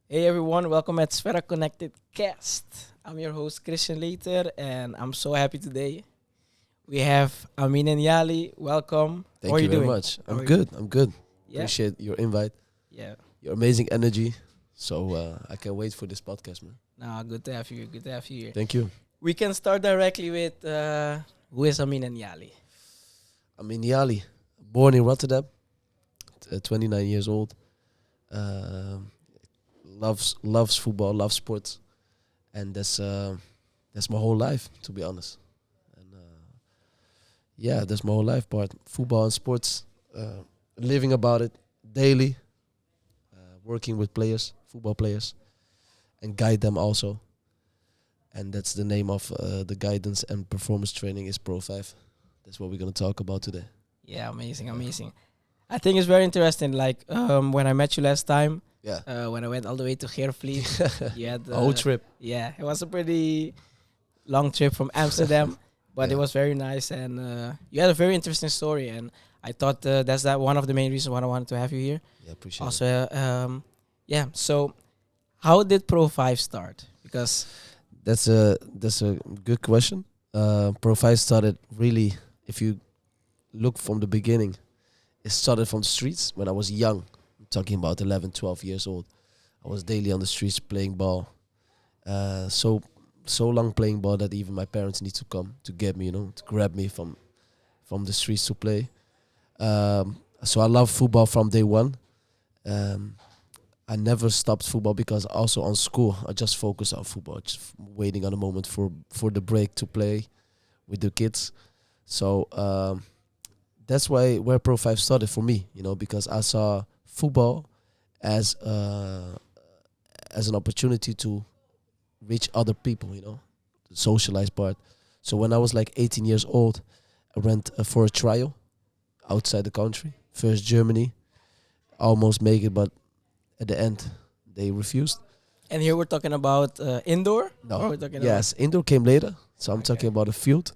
Hey everyone, welcome at Sphera Connected Cast. I'm your host Christian Later, and I'm so happy today. We have Amin Nyali. Welcome. How are Thank you you very doing? much. How I'm are you? good. I'm good. Yeah, Appreciate your invite, yeah. your amazing energy. So I can't wait for this podcast, man. Nah, good to have you. Good to have you here. Thank you. We can start directly with who is Amin Nyali? Amin Nyali, born in Rotterdam, 29 years old. Um loves football, loves sports, and that's my whole life, to be honest. And yeah, that's my whole life part. Football and sports, living about it daily, working with players, football players, and guide them also. And that's the name of the guidance and performance training is Profive. That's what we're gonna talk about today. Yeah, amazing, amazing. I think it's very interesting. Like when I met you last time, Yeah, when I went all the way to Geervliet, you had a whole trip. yeah, it was a pretty long trip from Amsterdam, but it Yeah, was very nice, and you had a very interesting story, and I thought that's that one of the main reasons why I wanted to have you here. yeah, appreciate it. Also, yeah. So, how did Pro5 start? Because That's a good question. Profive started really, if you look from the beginning, it started from the streets when I was young. I'm talking about 11, 12 years old. I was daily on the streets playing ball. So long playing ball that even my parents need to come to get me, to grab me from the streets to play. So I love football from day one. Um, I never stopped football because also on school I just focused on football, just waiting on a moment for the break to play with the kids. So that's why where Pro Five started for me, because I saw football as as an opportunity to reach other people, the socialize part. So when I was like 18 years old, I went for a trial outside the country. First Germany, almost make it, but at the end they refused. and here we're talking about indoor, or No. we're talking Yes, indoor came later. So I'm about okay. talking about a field,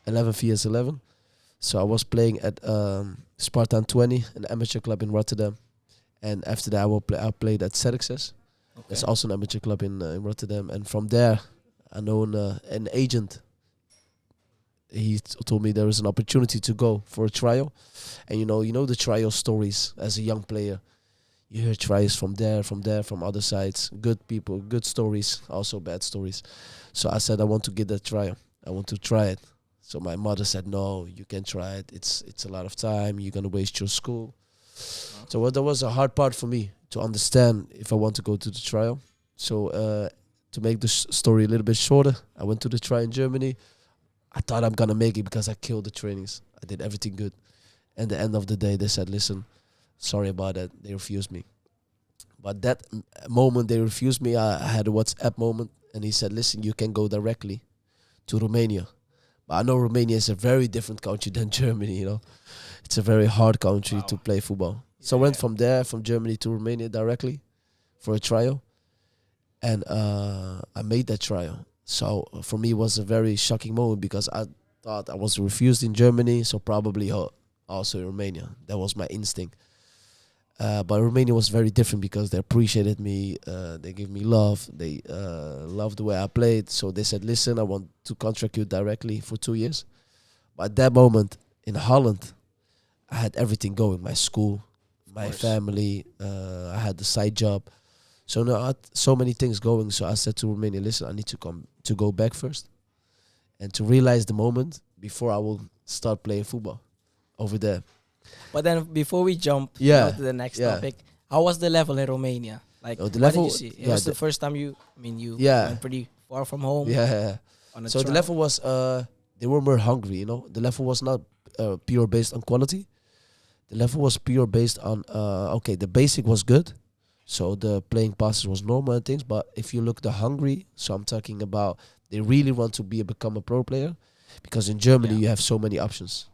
11 vs 11. So I was playing at Spartan 20, an amateur club in Rotterdam. And after that, I played at Xerxes. That's Okay. also an amateur club in Rotterdam. And from there, I know an agent. He told me there was an opportunity to go for a trial. And you know the trial stories as a young player. You hear trials from other sides. Good people, good stories, also bad stories. So I said I want to get that trial. I want to try it. So my mother said, "No, you can't try it. It's a lot of time. You're gonna waste your school." So that was a hard part for me to understand if I want to go to the trial. So to make the story a little bit shorter, I went to the trial in Germany. I thought I'm gonna make it because I killed the trainings. I did everything good. And the end of the day, they said, "Listen, sorry about that." They refused me. But that moment they refused me, I had a WhatsApp moment, and he said, "Listen, you can go directly to Romania." But I know Romania is a very different country than Germany. It's a very hard country to Wow. play football. So I went from there, from Germany to Romania directly for a trial, and I made that trial. So for me, it was a very shocking moment because I thought I was refused in Germany, so probably also in Romania. That was my instinct. But Romania was very different because they appreciated me. They gave me love. They loved the way I played. So they said, "Listen, I want to contract you directly for 2 years." But at that moment in Holland, I had everything going: my school, Of my course. family. I had the side job. So now I had so many things going. So I said to Romania, "Listen, I need to go back first and to realize the moment before I will start playing football over there." But then before we jump, Yeah, to the next yeah. topic, how was the level in Romania? Like, The what did you level, see? It yeah, was the first time you. I mean, you yeah. went pretty far from home Yeah. on a So the trial. level was they were more hungry, The level was not pure based on quality. The level was pure based on okay, the basic was good. So the playing passes was normal and things, but if you look the hungry, so I'm talking about they really want to become a pro player because in Germany Yeah. you have so many options.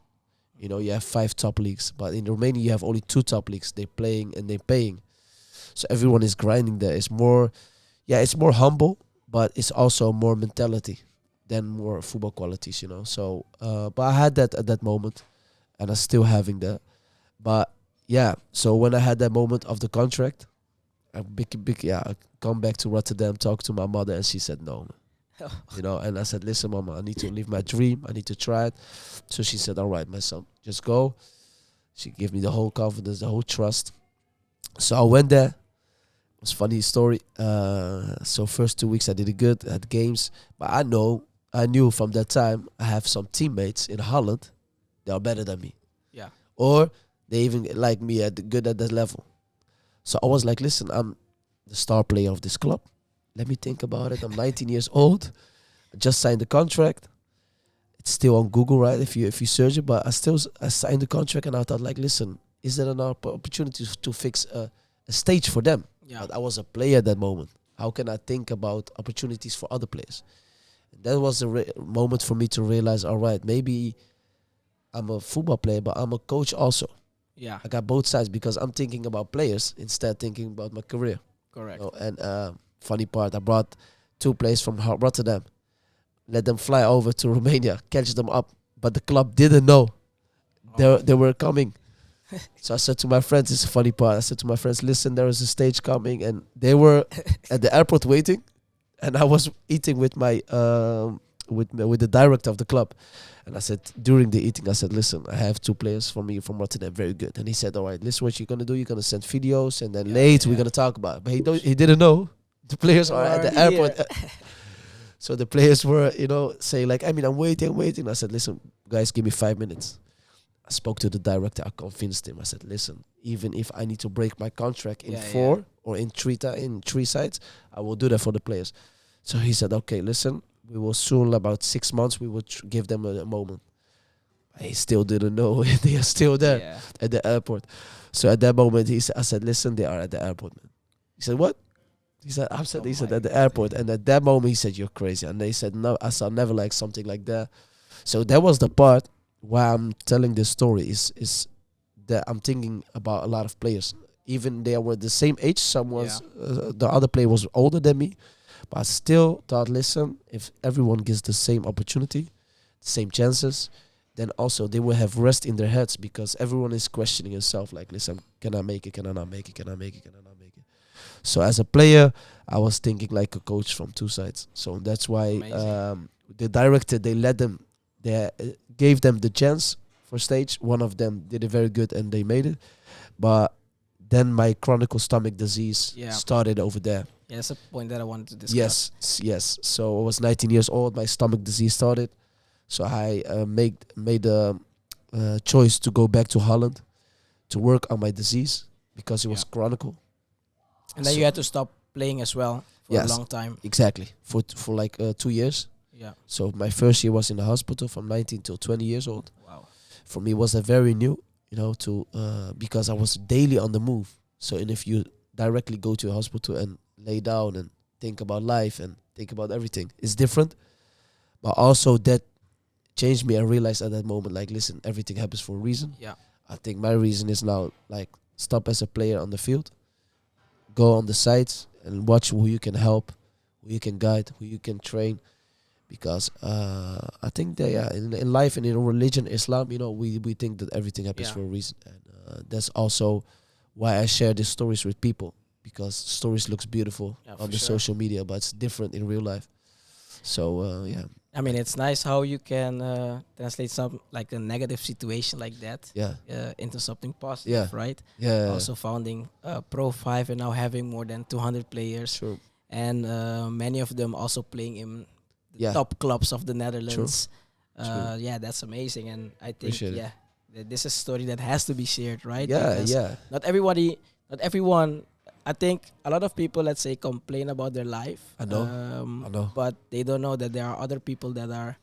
You have 5 top leagues, but in Romania you have only 2 top leagues. They're playing and they're paying. So everyone is grinding there. It's more it's more humble, but it's also more mentality than more football qualities. So, but I had that at that moment, and I'm still having that. But yeah, so when I had that moment of the contract, I come back to Rotterdam, talk to my mother, and she said no. And I said, listen, mama, I need to live my dream. I need to try it. So she said, all right, my son, just go. She gave me the whole confidence, the whole trust. So I went there. It was a funny story. So first 2 weeks I did it good at games. But I knew from that time I have some teammates in Holland. They are better than me. Yeah. Or they even like me good at that level. So I was like, listen, I'm the star player of this club. Let me think about it. I'm 19 years old. I just signed the contract. It's still on Google, right? If you search it, but I signed the contract, and I thought, like, listen, is there an opportunity to fix a stage for them? Yeah. But I was a player at that moment. How can I think about opportunities for other players? And that was a moment for me to realize, all right, maybe I'm a football player, but I'm a coach also. Yeah. I got both sides because I'm thinking about players instead thinking about my career. Correct. And funny part, I brought 2 players from Rotterdam, let them fly over to Romania, catch them up. But the club didn't know they were coming. So I said to my friends, it's a funny part. I said to my friends, listen, there is a stage coming, and they were at the airport waiting, and I was eating with my with the director of the club. And I said, during the eating, I said, listen, I have 2 players from Rotterdam, very good. And he said, all right, listen, what you're going to do, you're going to send videos, and then later we're going to talk about it. But he didn't know the players are at the airport. So the players were, saying like, I'm waiting. I said, listen, guys, give me 5 minutes. I spoke to the director. I convinced him. I said, listen, even if I need to break my contract in 4 or in 3 sites, I will do that for the players. So he said, okay, listen, we will soon, about 6 months, we will give them a moment. He still didn't know they are still there at the airport. So at that moment, I said, listen, they are at the airport, man. He said, what? He said, he said at the airport. And at that moment, he said, you're crazy. And they said, no, I saw never like something like that. So that was the part why I'm telling this story is that I'm thinking about a lot of players. Even they were the same age. The other player was older than me. But I still thought, listen, if everyone gets the same opportunity, the same chances, then also they will have rest in their heads because everyone is questioning himself. Like, listen, can I make it? Can I not make it? Can I make it? Can I not make it? So as a player, I was thinking like a coach from 2 sides. So that's why the director, they gave them the chance for stage. One of them did it very good and they made it. But then my chronic stomach disease started over there. Yeah, that's a point that I wanted to discuss. Yes. So I was 19 years old. My stomach disease started. So I made a choice to go back to Holland to work on my disease because it was chronic. And then you had to stop playing as well for a long time. Exactly. For like 2 years. Yeah. So my first year was in the hospital from 19 till 20 years old. Wow. For me, it was a very new, because I was daily on the move. So and if you directly go to a hospital and lay down and think about life and think about everything, it's different. But also that changed me. I realized at that moment, like, listen, everything happens for a reason. Yeah. I think my reason is now, like, stop as a player on the field, go on the sides and watch who you can help, who you can guide, who you can train. Because I think that in life and in religion, Islam, we think that everything happens for a reason, and that's also why I share these stories with people, because stories looks beautiful on the social media, but it's different in real life. So I mean, it's nice how you can translate some like a negative situation like that into something positive, right? Yeah. Also founding Profive and now having more than 200 players. True. And many of them also playing in the top clubs of the Netherlands. True. Yeah, that's amazing. And I think, Appreciate this is a story that has to be shared, right? Yeah, because not everyone, I think a lot of people, let's say, complain about their life. I know. But they don't know that there are other people that are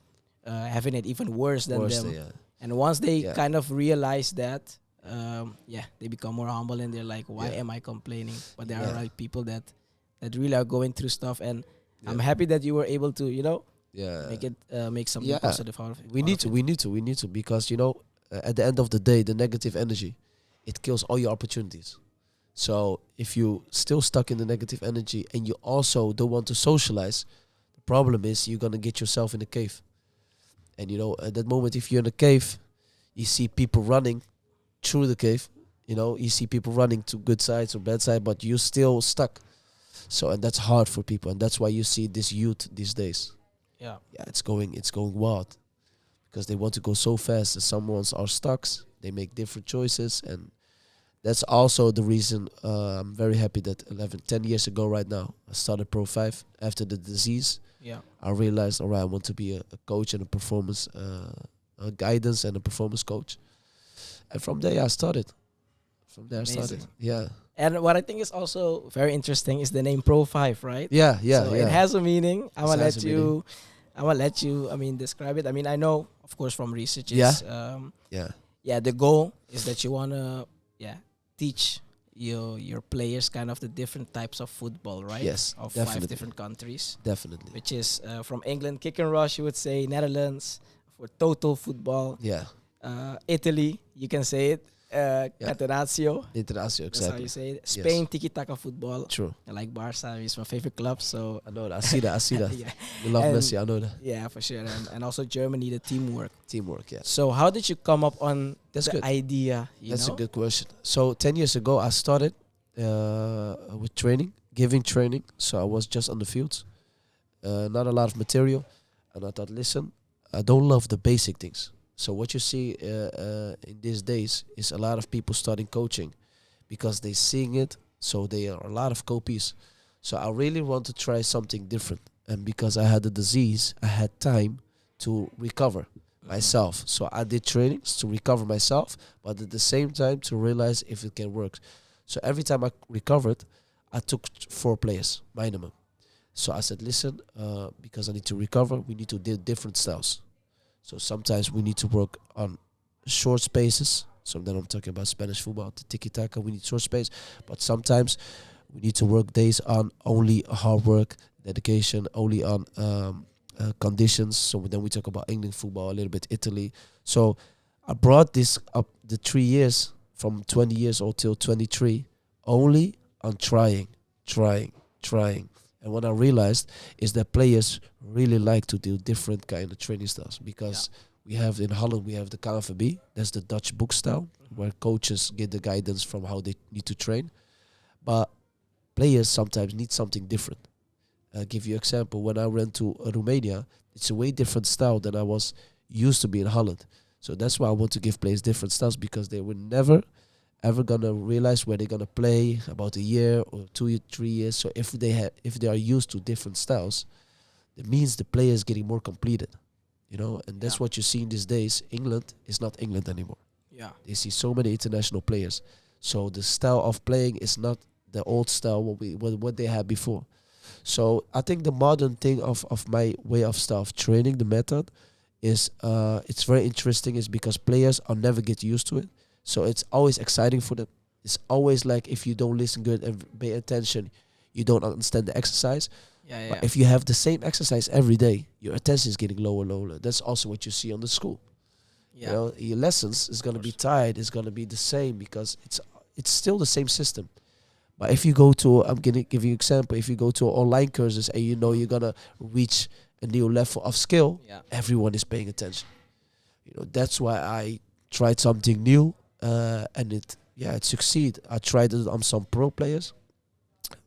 having it even worse than them. Yeah. And once they kind of realize that, they become more humble and they're like, why am I complaining? But there are like people that really are going through stuff, and I'm happy that you were able to, make something positive out of it. We need to, because at the end of the day, the negative energy, it kills all your opportunities. So if you still stuck in the negative energy and you also don't want to socialize, the problem is you're gonna get yourself in a cave. And at that moment, if you're in a cave, you see people running through the cave. You know, you see people running to good sides or bad side, but you still stuck. So, and that's hard for people, and that's why you see this youth these days. Yeah. Yeah, it's going wild because they want to go so fast. And some ones are stuck. They make different choices, and that's also the reason I'm very happy that 10 years ago right now, I started Profive after the disease. Yeah. I realized, all right, I want to be a coach and a performance a guidance and a performance coach. And from there, I started. Amazing. Yeah. And what I think is also very interesting is the name Profive, right? Yeah, So it has a meaning. I'm gonna has let a meaning. you. I'm gonna let you. I mean, describe it. I mean, I know, of course, from research. Yeah. Yeah. Yeah. The goal is that you wanna, teach your players kind of the different types of football, right? Yes, Of definitely. 5 different countries, Definitely. which is from England, kick and rush. You would say Netherlands for total football. Yeah. Italy, you can say it. Catenaccio. International, That's how exactly. you say it. Spain, tiki-taka football. True. I like Barca. It's my favorite club. So I know that. I see that. yeah, You love And- Messi. I know that. yeah, for sure. And also Germany, the teamwork. Teamwork, yeah. So how did you come up on That's the good. idea? That's a good question. So 10 years ago, I started with training, giving training. So I was just on the fields, not a lot of material. And I thought, listen, I don't love the basic things. So what you see in these days is a lot of people starting coaching because they seeing it. So there are a lot of copies. So I really want to try something different. And because I had the disease, I had time to recover myself. So I did trainings to recover myself, but at the same time to realize if it can work. So every time I recovered, I took 4 players minimum. So I said, listen, because I need to recover, we need to do different styles. So sometimes we need to work on short spaces. So then I'm talking about Spanish football, the tiki-taka, we need short space. But sometimes we need to work days on only hard work, dedication, only on conditions. So then we talk about England football, a little bit Italy. So I brought this up the 3 years from 20 years old till 23 only on trying. And what I realized is that players really like to do different kind of training styles because we have in Holland, we have the KNVB, that's the Dutch book style, where coaches get the guidance from how they need to train. But players sometimes need something different. I'll give you an example. When I went to Romania, it's a way different style than I was used to be in Holland. So that's why I want to give players different styles because they were never ever gonna realize where they're gonna play about a year or 2 3 years. So if they are used to different styles, it means the player is getting more completed, you know. And that's what you see in these days. England is not England anymore. Yeah. They see so many international players, so the style of playing is not the old style what they had before. So I think the modern thing of my way of style of training, the method, is it's very interesting. Is because players are never get used to it. So it's always exciting for them. It's always like if you don't listen good and pay attention, you don't understand the exercise. Yeah. But if you have the same exercise every day, your attention is getting lower. That's also what you see on the school. Yeah. You know, your lessons is gonna be tired. It's gonna be the same because it's still the same system. But if you go to, I'm gonna give you an example. If you go to online courses and you know you're gonna reach a new level of skill, everyone is paying attention. You know, that's why I tried something new. And it succeeded. I tried it on some pro players,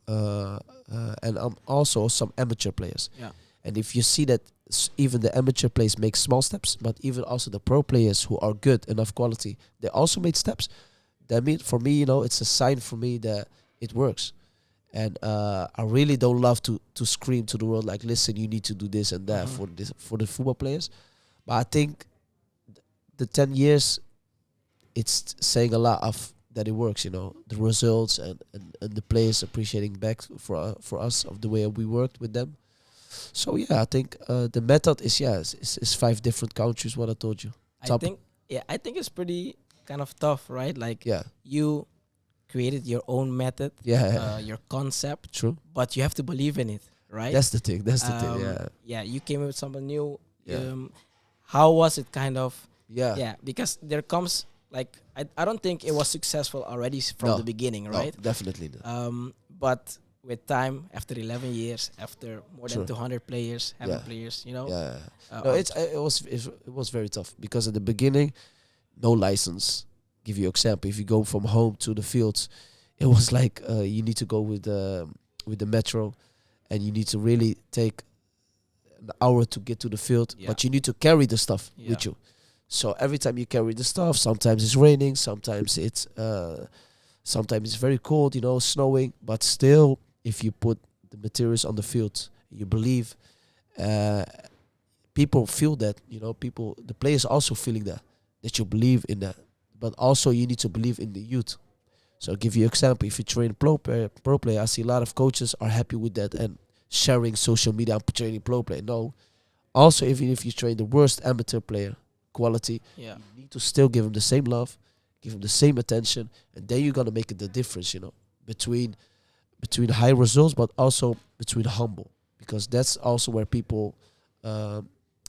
and also some amateur players. Yeah. And if you see that even the amateur players make small steps, but even also the pro players who are good enough quality, they also made steps. That means for me, you know, it's a sign for me that it works. And I really don't love to scream to the world like, listen, you need to do this and that for the football players. But I think the 10 years. It's saying a lot of that it works, you know, the results and the players appreciating back for us of the way we worked with them. So yeah, I think the method is 5 different countries. What I told you. I think it's pretty kind of tough, right? Like Yeah, you created your own method, your concept, true. but you have to believe in it, right? That's the thing. Yeah. Yeah, you came up with something new. Yeah. How was it kind of? Yeah. Yeah, because there comes like I don't think it was successful already from the beginning, right? No, definitely not. But with time, after 11 years, after more than True. 200 players, having players, you know. No, it was very tough because at the beginning, no license, Give you an example. If you go from home to the fields, it was like you need to go with the metro, and you need to really take an hour to get to the field. Yeah. But you need to carry the stuff Yeah. with you. So every time you carry the stuff, sometimes it's raining, sometimes it's very cold, snowing. But still, if you put the materials on the field, you believe. People feel that, the players also feeling that you believe in that. But also you need to believe in the youth. So I'll give you an example. If you train pro player, I see a lot of coaches are happy with that and sharing social media and training pro player. No. Also, even if you train the worst amateur player quality, Yeah. you need to still give him the same love, give him the same attention, and then you're gonna make it the difference, between high results, but also between humble, because that's also where people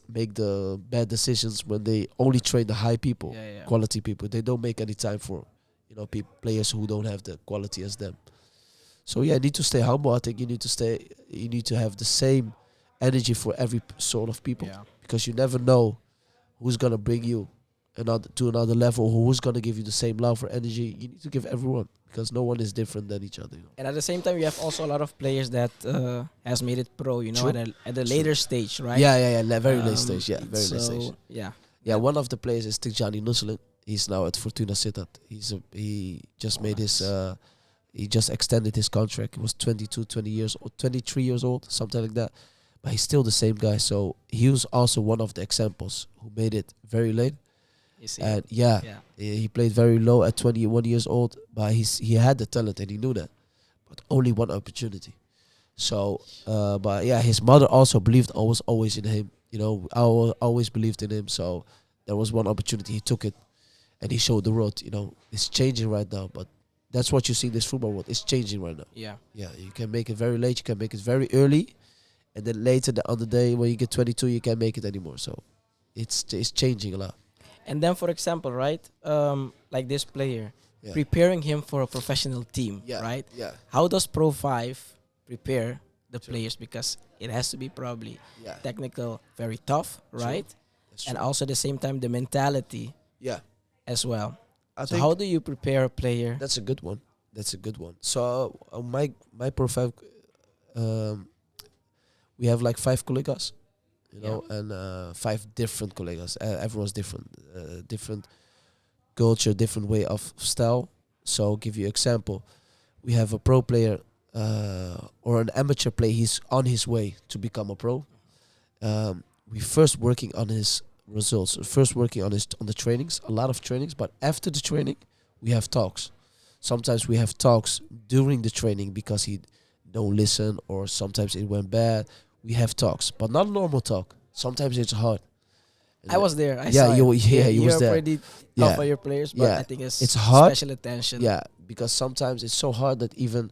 make the bad decisions when they only train the high people, Yeah, yeah. quality people. They don't make any time for players who don't have the quality as them. So yeah, you need to stay humble. I think you need to have the same energy for every sort of people, Yeah. because you never know who's gonna bring you to another level, who's gonna give you the same love or energy. You need to give everyone, because no one is different than each other. And at the same time, you have also a lot of players that has made it pro, True. at a later stage, right? Yeah. Very late stage. Yeah, very so, late stage. Yeah. Yeah, one of the players is Tijani Nusselin. He's now at Fortuna Sittard. He just made his. He just extended his contract. He was 20 years old, 23 years old, something like that. But he's still the same guy. So he was also one of the examples who made it very late. You see. And Yeah. he played very low at 21 years old. But he had the talent and he knew that. But only one opportunity. So, but yeah, his mother also believed always in him. I always believed in him. So there was one opportunity. He took it and he showed the road. It's changing right now. But that's what you see in this football world. It's changing right now. Yeah. Yeah, you can make it very late. You can make it very early. And then later on the day when you get 22, you can't make it anymore. So it's changing a lot. And then, for example, right, like this player, Yeah. preparing him for a professional team, Yeah. right? Yeah. How does Pro5 prepare the players? Because it has to be probably Yeah. technical, very tough, right? That's And true. also at the same time, the mentality Yeah. as well. I So think how do you prepare a player? that's a good one. So my Profive, we have like 5 colleagues, and 5 different colleagues. Everyone's different, different culture, different way of style. So I'll give you an example. We have a pro player or an amateur player. He's on his way to become a pro. We first working on his results. First working on the trainings, a lot of trainings. But after the training, we have talks. Sometimes we have talks during the training because he don't listen, or sometimes it went bad. We have talks, but not normal talk. Sometimes it's hard. And I was there. I yeah, saw you it. you was You're there. pretty Yeah. tough on your players, but Yeah. I think It's hard. special attention. Yeah, because sometimes it's so hard that even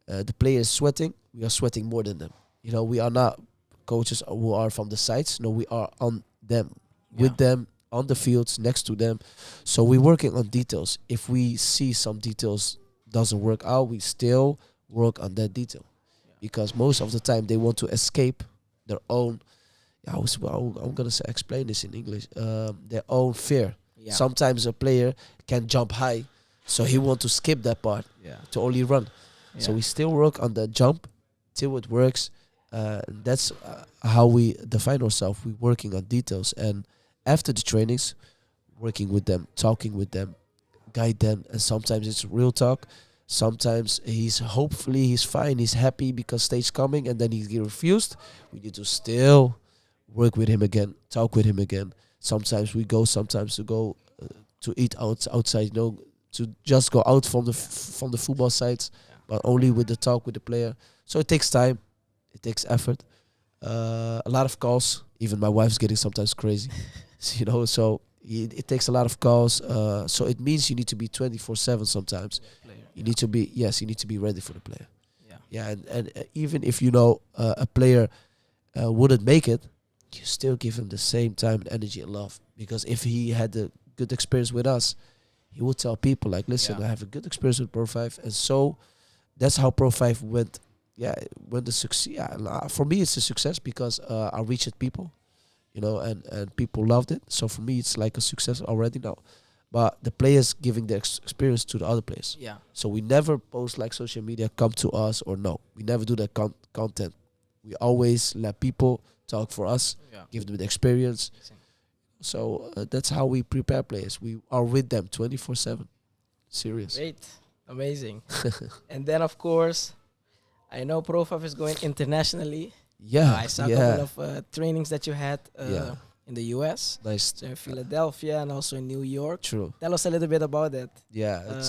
the player is sweating. We are sweating more than them. We are not coaches who are from the sides. No, we are on them, with them, on the fields, next to them. So we're working on details. If we see some details doesn't work out, we still work on that detail. Because most of the time they want to escape their own. I'm gonna explain this in English. Their own fear. Yeah. Sometimes a player can jump high, so he want to skip that part Yeah. to only run. So Yeah. we still work on the jump till it works. That's how we define ourselves. We're working on details, and after the trainings, working with them, talking with them, guide them. And sometimes it's real talk. Sometimes he's fine, he's happy because stage coming, and then he get refused. We need to still work with him again, talk with him again. Sometimes we go, to eat outside, to just go out from the football sites, but only with the talk with the player. So it takes time, it takes effort, a lot of calls. Even my wife's getting sometimes crazy, So it takes a lot of calls. So it means you need to be 24/7 sometimes. You need to be ready for the player. Yeah, and even if a player wouldn't make it, you still give him the same time and energy and love. Because if he had a good experience with us, he would tell people like, listen, I have a good experience with Profive. And so that's how Profive went. Yeah, when the success. Yeah, for me it's a success because I reached people, and people loved it. So for me it's like a success already now. but the players giving their experience to the other players. Yeah. So we never post like social media, come to us or no. We never do that content. We always let people talk for us, Yeah. give them the experience. So that's how we prepare players. We are with them 24/7. Serious. Great. Amazing. And then, of course, I know Profive is going internationally. Yeah, I saw a yeah, couple of trainings that you had Yeah. in the US. nice. So in Philadelphia and also in New York. True. Tell us a little bit about that. Yeah,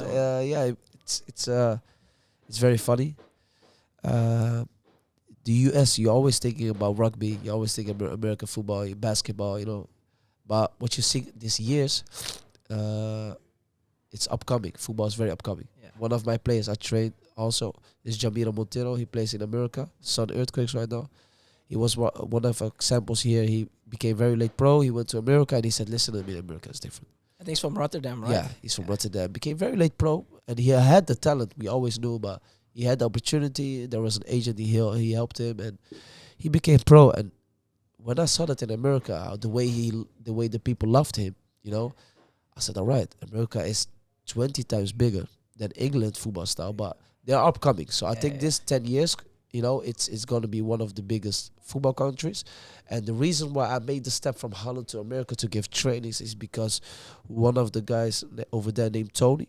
it's very funny. The US, you're always thinking about rugby. You always think about American football, basketball, But what you see these years, it's upcoming. Football is very upcoming. Yeah. One of my players I trained also is Jamiro Montero. He plays in America, Sun Earthquakes right now. He was one of examples here. He became very late pro. He went to America and he said, listen to me, America is different. I think it's from Rotterdam, right? Yeah, he's from Rotterdam. Became very late pro, and he had the talent. We always knew, but he had the opportunity. There was an agent. He helped him, and he became pro. And when I saw that in America, the way the people loved him, I said, all right, America is 20 times bigger than England football style, but they're upcoming. So I think this 10 years, it's going to be one of the biggest football countries. And the reason why I made the step from Holland to America to give trainings is because one of the guys over there named Tony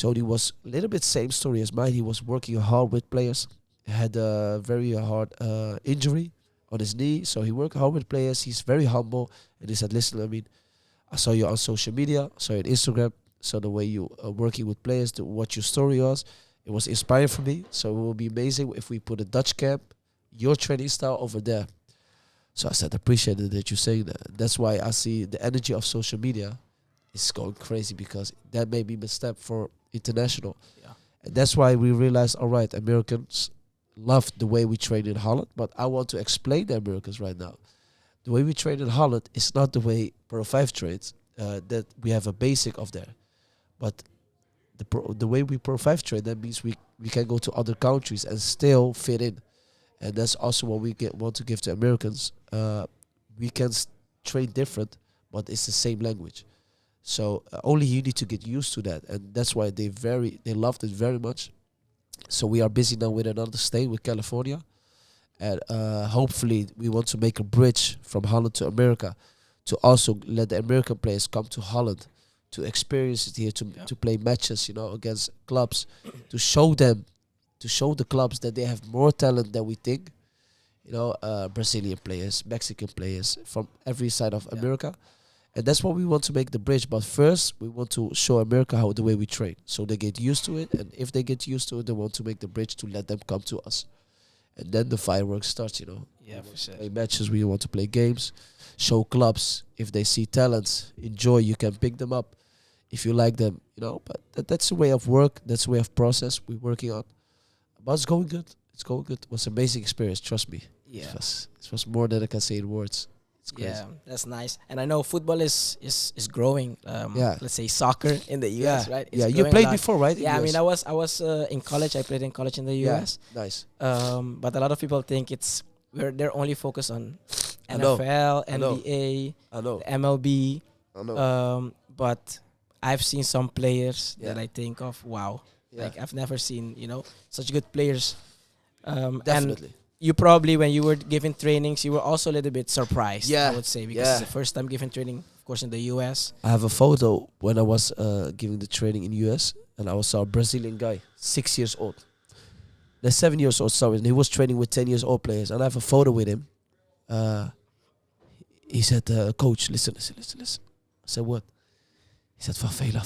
was a little bit same story as mine. He was working hard with players. He had a very hard injury on his knee, so he worked hard with players. He's very humble, and he said, listen, I saw you on social media, I saw you on Instagram, saw the way you are working with players, what your story was. It was inspiring for me, so it will be amazing if we put a Dutch camp, your training style over there. So I said, appreciate it that you're saying that. That's why I see the energy of social media is going crazy, because that made me a step for international. Yeah. And that's why we realized, all right, Americans love the way we train in Holland, but I want to explain to Americans right now. The way we train in Holland is not the way Profive trains, that we have a basic of there. But the way we Profive train, that means we can go to other countries and still fit in. And that's also what we want to give to Americans. We can train different, but it's the same language. So only you need to get used to that, and that's why they loved it very much. So we are busy now with another state, with California, and hopefully we want to make a bridge from Holland to America, to also let the American players come to Holland to experience it here, to play matches, against clubs, to show the clubs that they have more talent than we think. Brazilian players, Mexican players from every side of America. And that's what we want to make the bridge. But first, we want to show America the way we train, so they get used to it. And if they get used to it, they want to make the bridge to let them come to us. And then the fireworks starts, Yeah, for sure. Play matches, we want to play games, show clubs. If they see talents, enjoy, you can pick them up if you like them, But that's the way of work. That's the way of process we're working on. But it's going good. It's going good. It was an amazing experience, trust me. Yeah. It was more than I can say in words. It's crazy. Yeah, that's nice. And I know football is growing. Let's say soccer in the US, right? It's You growing a played lot. before, right? Yeah, I in mean, US? I was in college. I played in college in the US. Nice. But a lot of people think they're only focused on I know. NFL, I know. NBA, I know. MLB. I know. But I've seen some players that Yeah. I think of, wow, Yeah. like I've never seen, such good players. And Definitely. you probably, when you were giving trainings, you were also a little bit surprised, Yeah. I would say, because it's the first time giving training, of course, in the US. I have a photo when I was giving the training in US, and I saw a Brazilian guy, 6 years old. They're 7 years old, sorry, and he was training with 10 years old players. And I have a photo with him. He said, coach, listen. I said, what? He said, favela. I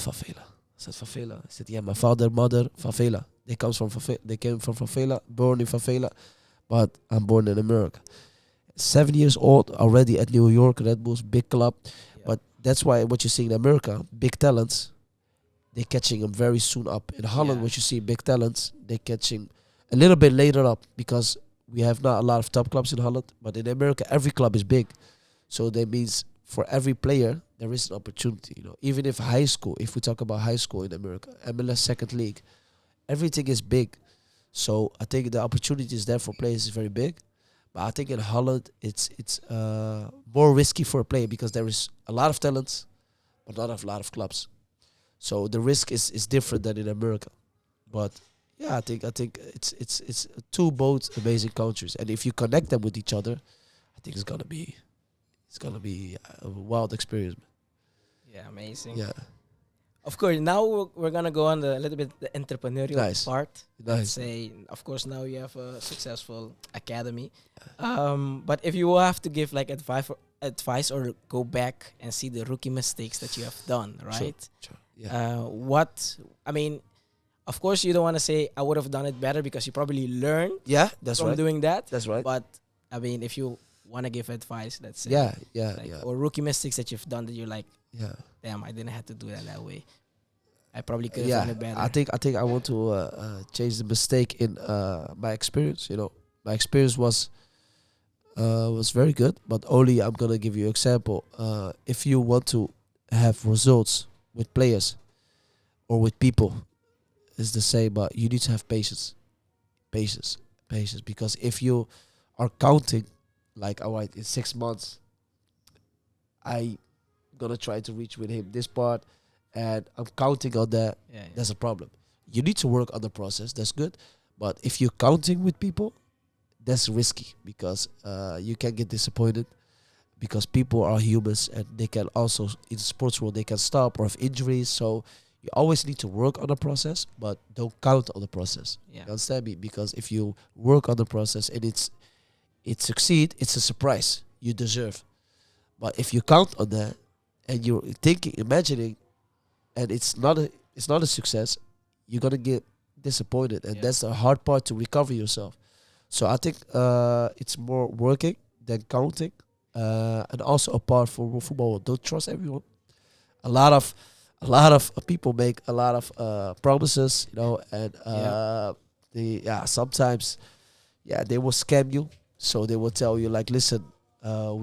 said, favela. I said, yeah, my father, mother, favela. They came from favela, born in favela, but I'm born in America. 7 years old, already at New York, Red Bulls, big club. Yeah. But that's why what you see in America, big talents, they're catching them very soon up. In Holland, Yeah. what you see, big talents, they're catching a little bit later up, because we have not a lot of top clubs in Holland. But in America, every club is big. So that means for every player, there is an opportunity. Even if high school, if we talk about high school in America, MLS second league, everything is big. So I think the opportunity is there for players is very big. But I think in Holland, it's more risky for a player, because there is a lot of talents, but not a lot of clubs. So the risk is different than in America. But yeah, I think it's two both amazing countries, and if you connect them with each other, I think it's gonna be a wild experience. Yeah, amazing. Yeah, Of course, now we're gonna go on a little bit the entrepreneurial nice, part. Let's nice. say, of course, now you have a successful academy. But if you will have to give like advice or go back and see the rookie mistakes that you have done, right? Sure. Yeah, What I mean, of course, you don't want to say I would have done it better because you probably learned yeah, that's from right. doing that. That's right. But I mean, if you want to give advice, let's say, Yeah, yeah, like, yeah, or rookie mistakes that you've done that you're like, yeah. damn, I didn't have to do that way. I probably could have Yeah, done it better. I think I want to change the mistake in my experience. You know, my experience was very good, but only I'm gonna give you example. If you want to have results with players or with people, it's the same. But you need to have patience, patience, patience. Because if you are counting, like, all right, in 6 months, I gonna try to reach with him this part, and I'm counting on that. Yeah, yeah. That's a problem. You need to work on the process. That's good, but if you're counting with people, that's risky because you can get disappointed because people are humans and they can also in the sports world they can stop or have injuries. So you always need to work on the process, but don't count on the process. Yeah. You understand me? Because if you work on the process and it succeed, it's a surprise you deserve. But if you count on that and you're thinking, imagining, and it's not a success, you're gonna get disappointed, and Yeah. that's the hard part to recover yourself. So I think it's more working than counting, and also apart from football, don't trust everyone. A lot of people make a lot of promises, you know, and sometimes they will scam you. So they will tell you like, listen,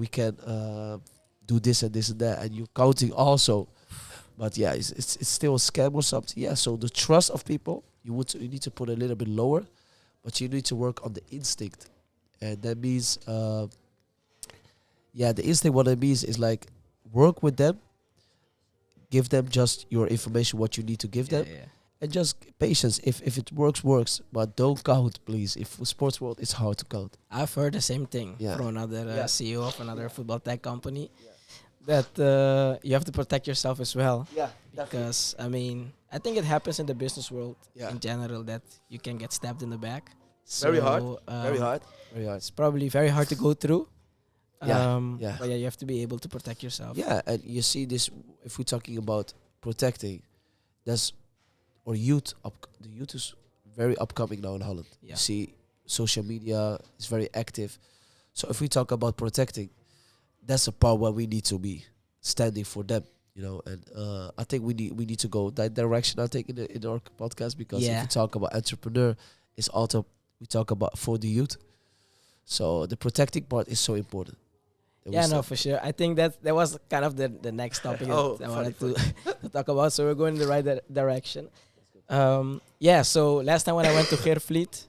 we can do this and this and that, and you're counting also. But yeah, it's still a scam or something. Yeah, so the trust of people you need to put a little bit lower, but you need to work on the instinct, and that means the instinct. What it means is like work with them, give them just your information, what you need to give them, Yeah. and just patience. If it works, works, but don't count, please. If for sports world, it's hard to count. I've heard the same thing Yeah. from another Yeah. CEO of another football tech company that you have to protect yourself as well. Yeah, Because I mean, I think it happens in the business world Yeah. in general that you can get stabbed in the back. Very hard. So, Very hard. Very hard. It's probably very hard to go through. Yeah, yeah. But yeah, you have to be able to protect yourself. Yeah, and you see this if we're talking about protecting, that's or the youth is very upcoming now in Holland. Yeah. You see social media is very active. So if we talk about protecting, that's a part where we need to be standing for them, you know, and I think we need to go that direction, I think, in our podcast, because if we talk about entrepreneur, it's also we talk about for the youth. So the protecting part is so important. Yeah, no, for sure. I think that was kind of the next topic that I wanted to talk about. So we're going in the right direction. So last time when I went to Geervliet,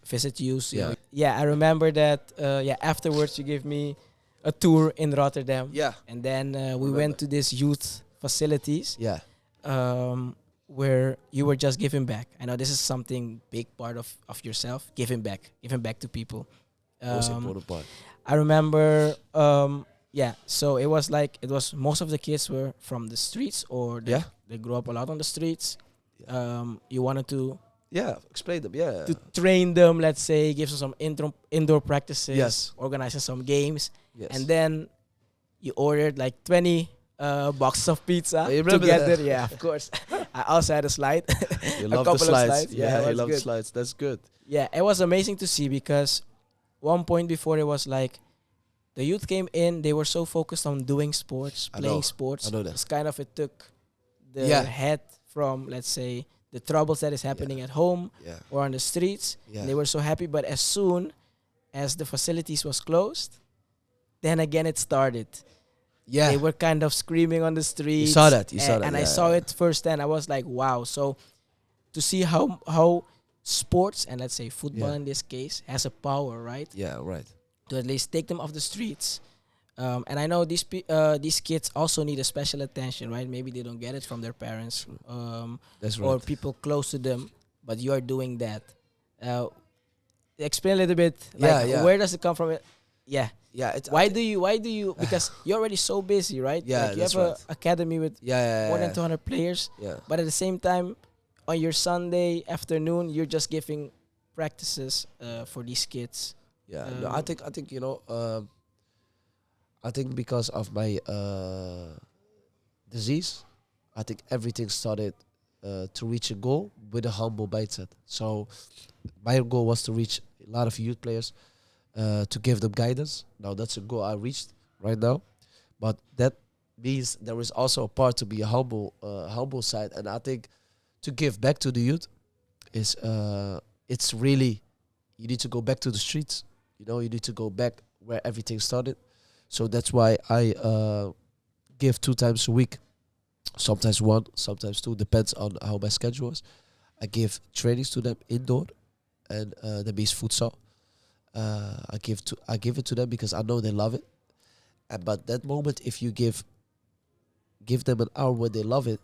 visit you. So I remember that. Afterwards you gave me a tour in Rotterdam. Yeah, and then we went to this youth facilities. Yeah, where you were just giving back. I know this is something big part of yourself, giving back to people. Most important part. I remember, so it was most of the kids were from the streets, or they grew up a lot on the streets. You wanted to explain them, to train them, let's say, give them some indoor practices, organizing some games, and then you ordered like 20 boxes of pizza together. That? Yeah, of course. I also had a slide. You love the slides. Yeah, you love the slides. That's good. Yeah, it was amazing to see, because one point before it was like the youth came in, they were so focused on doing sports, playing sports. I know that. It's kind of, it took the head from, let's say, the troubles that is happening at home or on the streets. Yeah. They were so happy, but as soon as the facilities was closed, then again it started. Yeah, they were kind of screaming on the streets. You saw that. And I saw it firsthand. I was like, wow. So to see how sports, and let's say football in this case, has a power, right? Yeah, right. To at least take them off the streets, And I know these kids also need a special attention, right? Maybe they don't get it from their parents, That's or right. people close to them, but you are doing that. Uh, Explain a little bit, like Yeah, yeah, where does it come from? Yeah. yeah. Why do you? Because you're already so busy, right? Yeah, Like you that's have a right. academy with Yeah, more than yeah, 200 players, yeah, yeah. but at the same time, on your Sunday afternoon, you're just giving practices for these kids. Yeah. No, Um, I think I think because of my disease, I think everything started to reach a goal with a humble mindset. So my goal was to reach a lot of youth players, to give them guidance. Now that's a goal I reached right now, but that means there is also a part to be a humble side, and I think to give back to the youth is it's really, you need to go back to the streets. You know, you need to go back where everything started. So that's why I give 2 times a week, sometimes one, sometimes two, depends on how my schedule is. I give trainings to them indoor, and that means futsal. I give it to them because I know they love it. And but that moment, if you give them an hour when they love it,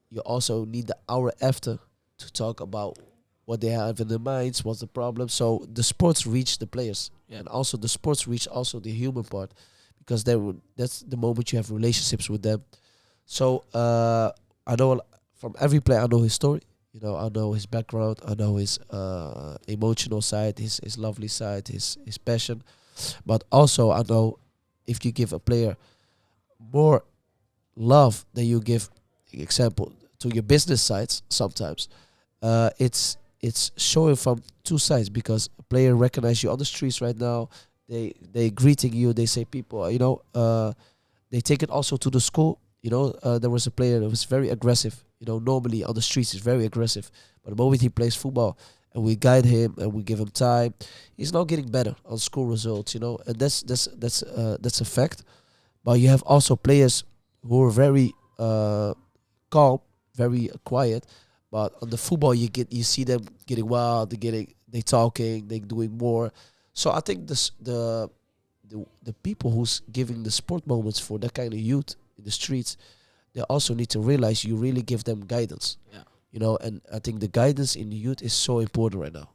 you also need the hour after to talk about what they have in their minds, what's the problem. So the sports reach the players, yeah. and also the sports reach also the human part, because that's the moment you have relationships with them. So I know from every player, I know his story. You know, I know his background. I know his emotional side, his lovely side, his passion. But also, I know if you give a player more love than you give, example, to your business sides, sometimes it's showing from two sides, because a player recognize you on the streets right now. They greeting you. They say people, they take it also to the school. There was a player that was very aggressive. Normally on the streets he's very aggressive, but the moment he plays football and we guide him and we give him time, he's now getting better on school results. And that's a fact. But you have also players who are very calm, very quiet. But on the football, you see them getting wild, they talking, they doing more. So I think the people who's giving the sport moments for that kind of youth in the streets, they also need to realize you really give them guidance. Yeah. And I think the guidance in the youth is so important right now.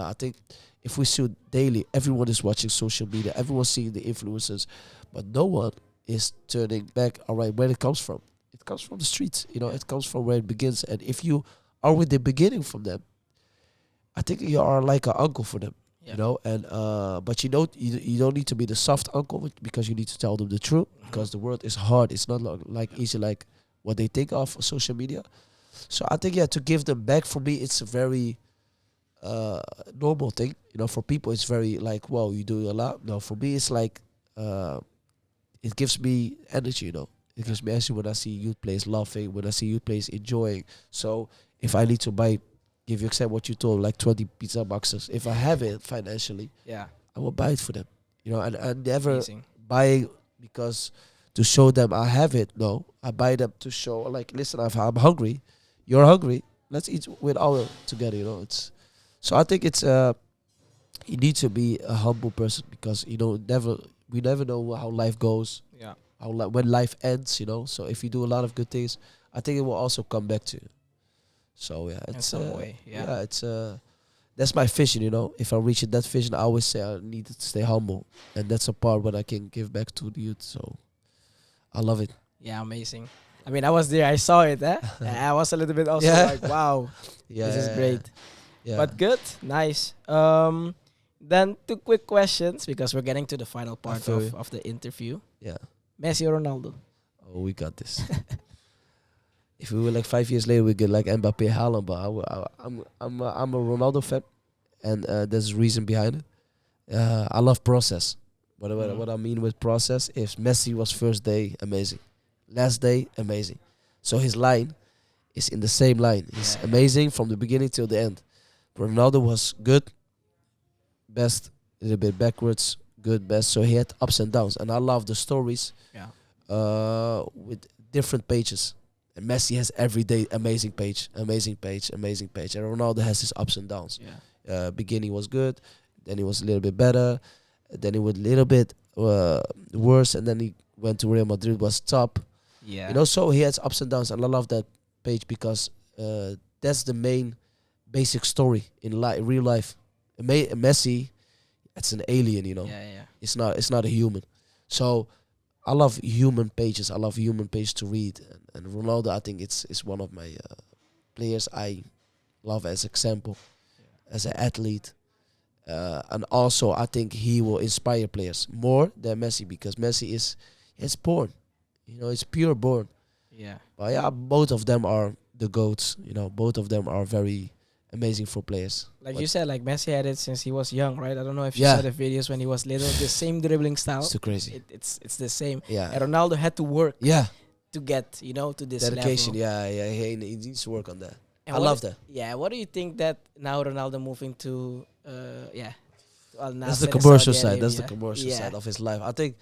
I think if we see daily, everyone is watching social media, everyone's seeing the influencers, but no one is turning back. All right, where it comes from? It comes from the streets. Yeah. It comes from where it begins. And if you are with the beginning from them, I think you are like an uncle for them. Yeah. And but you don't need to be the soft uncle, because you need to tell them the truth, because the world is hard. It's not like easy like what they think of social media. So I think, yeah, to give them back, for me it's a very normal thing. For people it's very like, wow, you do a lot. No, for me it's like it gives me energy. It gives me energy when I see youth players laughing, when I see youth players enjoying. So if I need to give you example what you told, like 20 pizza boxes, if I have it financially, Yeah. I will buy it for them. And I never Amazing. buy because to show them I have it. No, I buy them to show, like, listen, I'm hungry. You're hungry. Let's eat with all together. It's so I think it's you need to be a humble person, because we never know how life goes, Yeah. when life ends. So if you do a lot of good things, I think it will also come back to you. So yeah, In it's some way. Yeah. it's that's my vision. If I reach that vision, I always say I need to stay humble, and that's a part what I can give back to the youth. So I love it. Yeah. Amazing. I mean, I was there. I saw it. And I was a little bit also Yeah. like, wow, Yeah, this is great. Yeah, But good, nice. Then two quick questions because we're getting to the final part feel you. of the interview. yeah. Messi or Ronaldo? Oh, we got this. If we were like 5 years later, we get like Mbappe, Haaland. But I'm a Ronaldo fan, and there's a reason behind it. I love process. What I mean with process is Messi was first day amazing, last day amazing. So his line is in the same line. He's Yeah. amazing from the beginning till the end. Ronaldo was good, best, a little bit backwards, good, best. So he had ups and downs, and I love the stories Yeah. with different pages. And Messi has every day amazing page, amazing page, amazing page. And Ronaldo has his ups and downs. Yeah. Beginning was good, then he was a little bit better, then he was a little bit worse, and then he went to Real Madrid, was top. Yeah. You know, so he has ups and downs, and I love that page because that's the main basic story in real life. Messi, it's an alien, you know. Yeah, yeah. It's not a human. So I love human pages. I love human pages to read, and Ronaldo, I think it's one of my players I love as example, as an athlete. And also, I think he will inspire players more than Messi because Messi is born, you know, it's pure born. Yeah. But yeah, both of them are the goats. You know, both of them are very amazing for players. Like But you said, like Messi had it since he was young, right? I don't know if you Yeah. saw the videos when he was little. The same dribbling style. it's too crazy. It's the same. Yeah, And Ronaldo had to work yeah, to get, to this dedication. level. Yeah. He needs to work on that. And I what love do- that. Yeah, what do you think that now Ronaldo moving to to Al That's the Nassr in commercial Saudi side. That's the Arabia? commercial Yeah. side of his life. I think.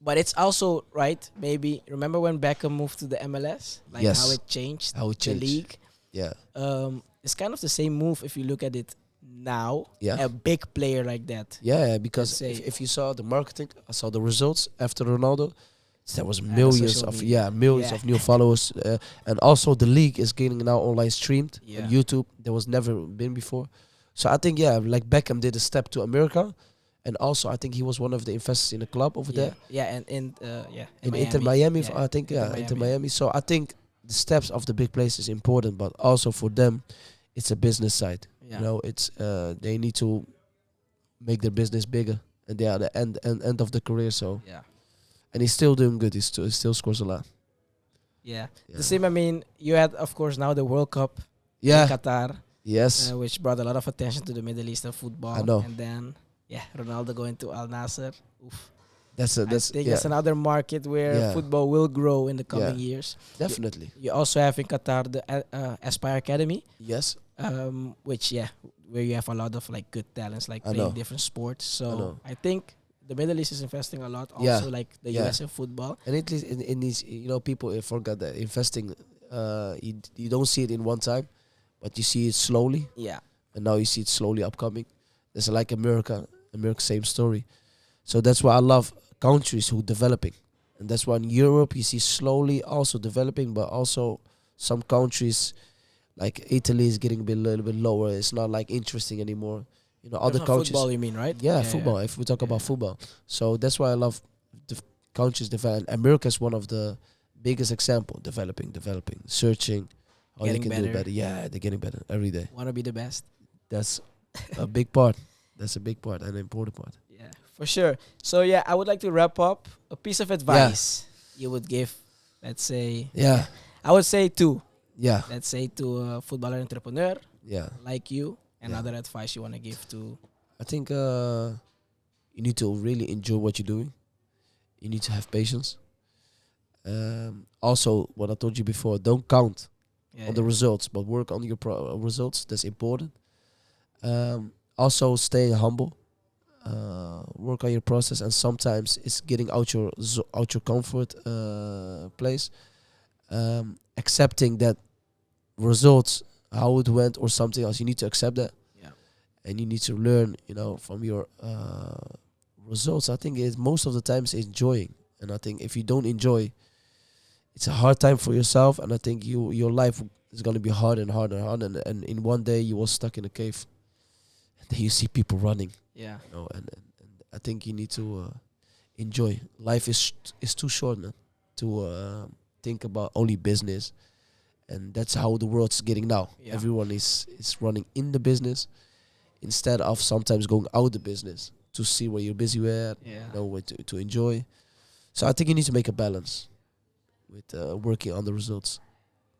But it's also right. Maybe remember when Beckham moved to the MLS, like Yes. how it changed How it the changed. league. Yeah, It's kind of the same move if you look at it now. Yeah. A big player like that. yeah. Because Let's say- if you saw the marketing, I saw the results after Ronaldo. There was the millions social of media. millions Yeah. of new followers, and also the league is getting now online streamed Yeah. on YouTube. There was never been before, so I think like Beckham did a step to America, and also I think he was one of the investors in the club over there Yeah, and in Inter Miami. Yeah, I think Inter Inter Miami. Miami. So I think the steps of the big place is important, but also for them, it's a business side. Yeah. You know, it's they need to make their business bigger, and they are the end of the career. So. Yeah. And he's still doing good. He still scores a lot. Yeah. Yeah. The same. I mean, you had of course now the World Cup Yeah. in Qatar, Yes. which brought a lot of attention to the Middle Eastern football. I know. And then Ronaldo going to Al Nassr. Oof. That's I think that's another market where Yeah. football will grow in the coming Yeah. years. definitely. You also have in Qatar the Aspire Academy, Yes. which where you have a lot of like good talents like I playing know. different sports. I So know. I think the Middle East is investing a lot. Also Yeah. like the Yeah. US in football. And at least in these, people forget that investing. You don't see it in one time, but you see it slowly, Yeah. and now you see it slowly upcoming. There's like America. America, same story. So that's why I love countries who developing, and that's why in Europe you see slowly also developing, but also some countries like Italy is getting a little bit lower. It's not like interesting anymore. Other There's no countries. football, you mean, right? Yeah, football. If we talk about Yeah. football, so that's why I love countries develop. America is one of the biggest example. Developing, searching how Getting they can do it better. better. Yeah, they're getting better every day. Want to be the best. That's a big part. That's a big part and an important part. Yeah, for sure. So I would like to wrap up. A piece of advice you would give, let's say, Yeah, I would say two. yeah, Let's say to a footballer entrepreneur yeah. like you, and Yeah. other advice you want to give to. I think you need to really enjoy what you're doing. You need to have patience. Also, what I told you before, don't count on the results, but work on your results. That's important. Also, stay humble. Work on your process, and sometimes it's getting out your comfort place. Accepting that results, how it went, or something else. You need to accept that, and you need to learn. From your results. I think most of the times enjoying, and I think if you don't enjoy, it's a hard time for yourself, and I think your life is gonna be hard and hard and hard, and in one day you will stuck in a cave, and then you see people running, Yeah. and I think you need to enjoy. Life is too short, man, to think about only business, and that's how the world's getting now. Yeah. Everyone is running in the business instead of sometimes going out the business to see what you're busy with, Yeah. what to enjoy. So I think you need to make a balance with working on the results,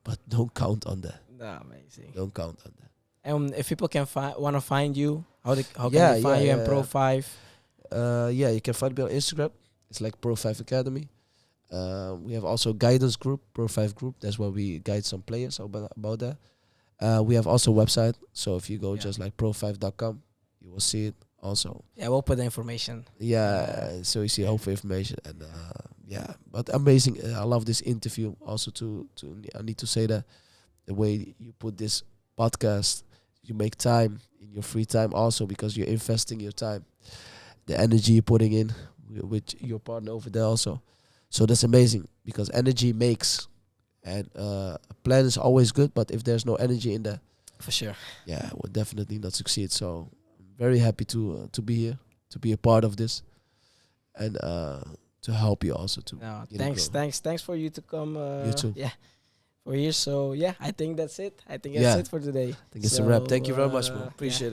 but don't count on that. Amazing. Don't count on that. And if people can want to find you, how can Yeah, they find yeah, you in yeah. Profive? You can find me on Instagram. It's like Profive Academy. We have also a guidance group, Profive Group. That's where we guide some players about that. We have also a website. So if you go just like profive.com, you will see it also. Yeah, we'll put the information. Yeah, so you see all the information, and but amazing. I love this interview. Also, I need to say that the way you put this podcast, you make time in your free time, also because you're investing your time, the energy you're putting in. with your partner over there also. So that's amazing because energy makes, and a plan is always good, but if there's no energy in there, For sure. yeah, we'll definitely not succeed. So I'm very happy to be here, to be a part of this, and to help you also to No, you know, thanks, grow. thanks for you to come. You too. Yeah, for here. So yeah, I think that's it. I think Yeah. that's it for today. I think it's a wrap. Thank you very much, So, man. yeah. Appreciate it.